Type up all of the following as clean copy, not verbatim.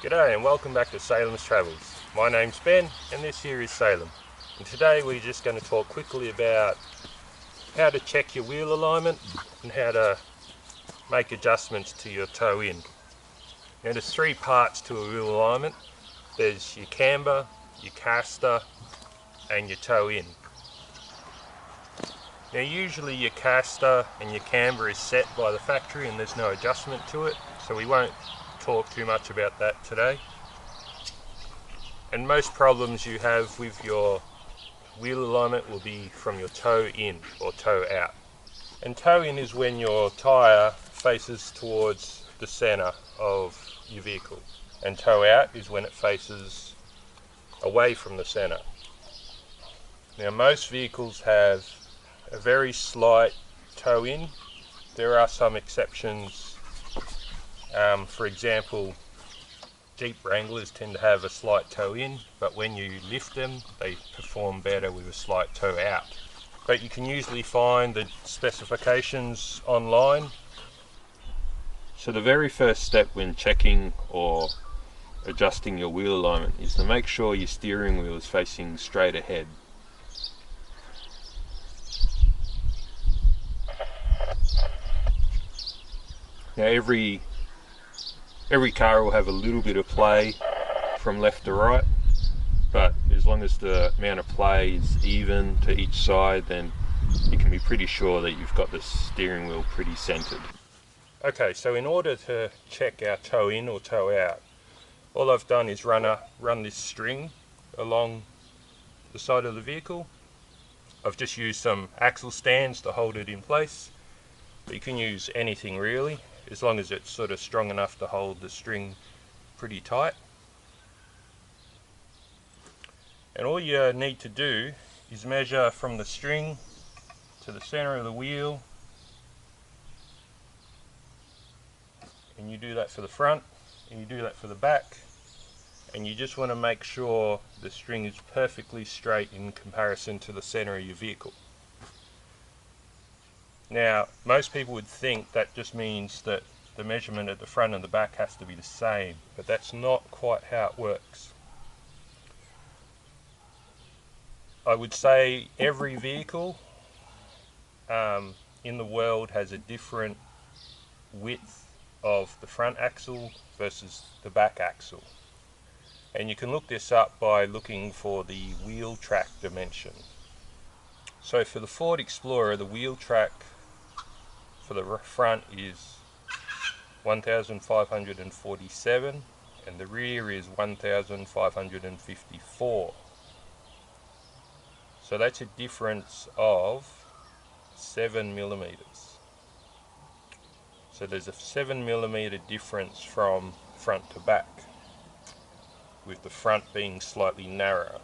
G'day and welcome back to Salem's Travels. My name's Ben and this here is Salem. And today we're just going to talk quickly about how to check your wheel alignment and how to make adjustments to your toe in. Now there's three parts to a wheel alignment. There's your camber, your caster and your toe in. Now usually your caster and your camber is set by the factory and there's no adjustment to it, so we won't talk too much about that today. And most problems you have with your wheel alignment will be from your toe in or toe out. And toe in is when your tyre faces towards the centre of your vehicle, and toe out is when it faces away from the centre. Now most vehicles have a very slight toe in. There are some exceptions. For example, Jeep Wranglers tend to have a slight toe in, but when you lift them they perform better with a slight toe out. But you can usually find the specifications online. So the very first step when checking or adjusting your wheel alignment is to make sure your steering wheel is facing straight ahead. Now every car will have a little bit of play from left to right, but as long as the amount of play is even to each side, then you can be pretty sure that you've got the steering wheel pretty centered. Okay, so in order to check our toe in or toe out, all I've done is run this string along the side of the vehicle. I've just used some axle stands to hold it in place, but you can use anything really, as long as it's sort of strong enough to hold the string pretty tight. And all you need to do is measure from the string to the center of the wheel, and you do that for the front and you do that for the back, and you just want to make sure the string is perfectly straight in comparison to the center of your vehicle. Now, most people would think that just means that the measurement at the front and the back has to be the same, but that's not quite how it works. I would say every vehicle in the world has a different width of the front axle versus the back axle. And you can look this up by looking for the wheel track dimension. So for the Ford Explorer, the wheel track for the front is 1547 and the rear is 1554. So that's a difference of 7 millimeters. So there's a 7 millimeter difference from front to back, with the front being slightly narrower.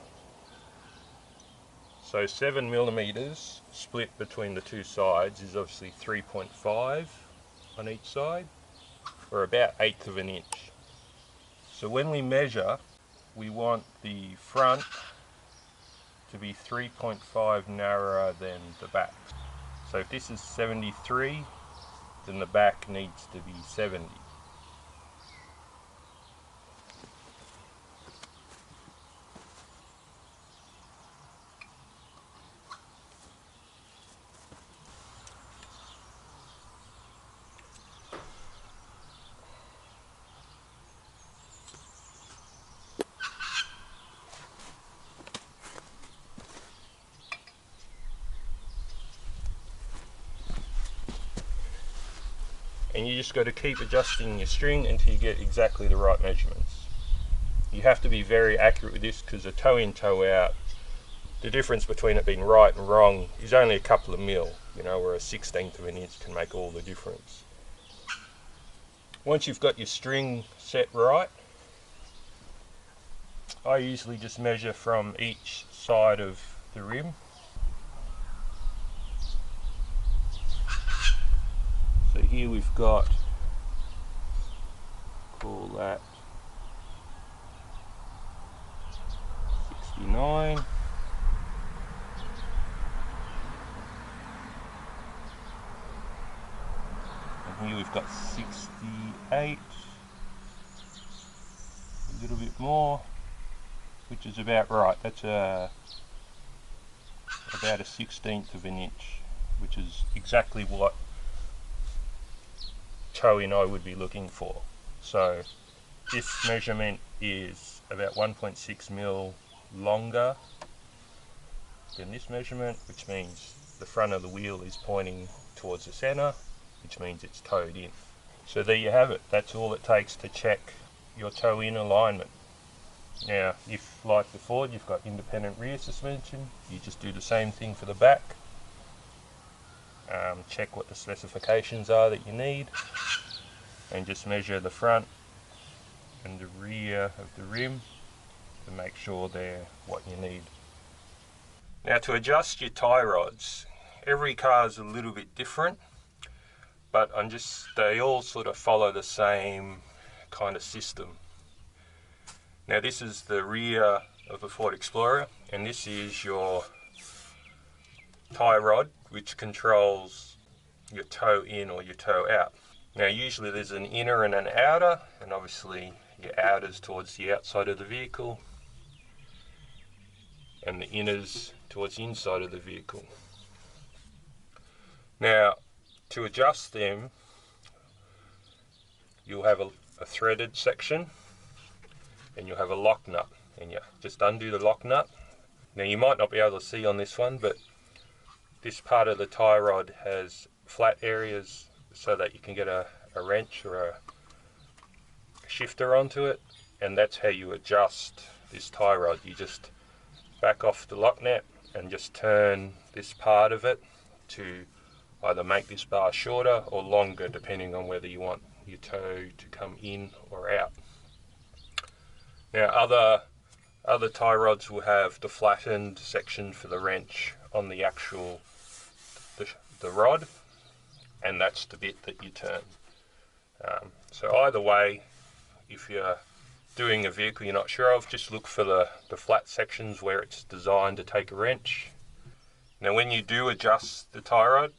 So 7 millimeters split between the two sides is obviously 3.5 on each side, or about 1/8 of an inch. So when we measure, we want the front to be 3.5 narrower than the back. So if this is 73, then the back needs to be 70. And you just got to keep adjusting your string until you get exactly the right measurements. You have to be very accurate with this, because a toe in, toe out, the difference between it being right and wrong is only a couple of mil, where a 1/16 of an inch can make all the difference. Once you've got your string set right, I usually just measure from each side of the rim. So here we've got, call that 69. And here we've got 68. a little bit more, which is about right. That's about a 1/16 of an inch, which is exactly what toe in I would be looking for. So this measurement is about 1.6 mil longer than this measurement, which means the front of the wheel is pointing towards the center, which means it's toed in. So there you have it. That's all it takes to check your toe in alignment. Now, if like the Ford you've got independent rear suspension, you just do the same thing for the back. Check what the specifications are that you need, and just measure the front and the rear of the rim to make sure they're what you need. Now, to adjust your tie rods, every car is a little bit different, but they all sort of follow the same kind of system. Now, this is the rear of the Ford Explorer, and this is your tie rod, which controls your toe in or your toe out. Now, usually there's an inner and an outer, and obviously your outer's towards the outside of the vehicle and the inner's towards the inside of the vehicle. Now, to adjust them, you'll have a threaded section, and you'll have a lock nut, and you just undo the lock nut. Now, you might not be able to see on this one, but this part of the tie rod has flat areas so that you can get a wrench or a shifter onto it, and that's how you adjust this tie rod. You just back off the lock nut and just turn this part of it to either make this bar shorter or longer, depending on whether you want your toe to come in or out. Now, other tie rods will have the flattened section for the wrench on the actual the rod, and that's the bit that you turn. So either way, if you're doing a vehicle you're not sure of, just look for the flat sections where it's designed to take a wrench. Now, when you do adjust the tie rod,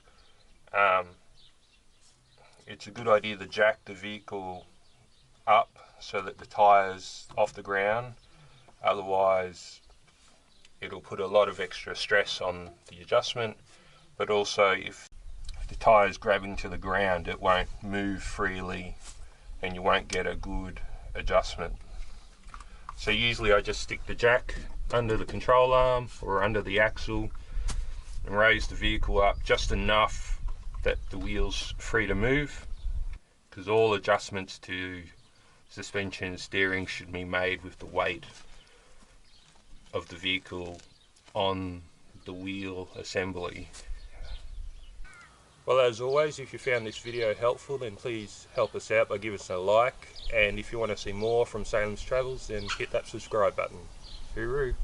it's a good idea to jack the vehicle up so that the tire's off the ground. Otherwise, it'll put a lot of extra stress on the adjustment, but also if the tire's grabbing to the ground, it won't move freely and you won't get a good adjustment. So usually I just stick the jack under the control arm or under the axle and raise the vehicle up just enough that the wheel's free to move, because all adjustments to suspension and steering should be made with the weight of the vehicle on the wheel assembly. Well, as always, if you found this video helpful, then please help us out by giving us a like, and if you want to see more from Salem's Travels, then hit that subscribe button. Hooroo!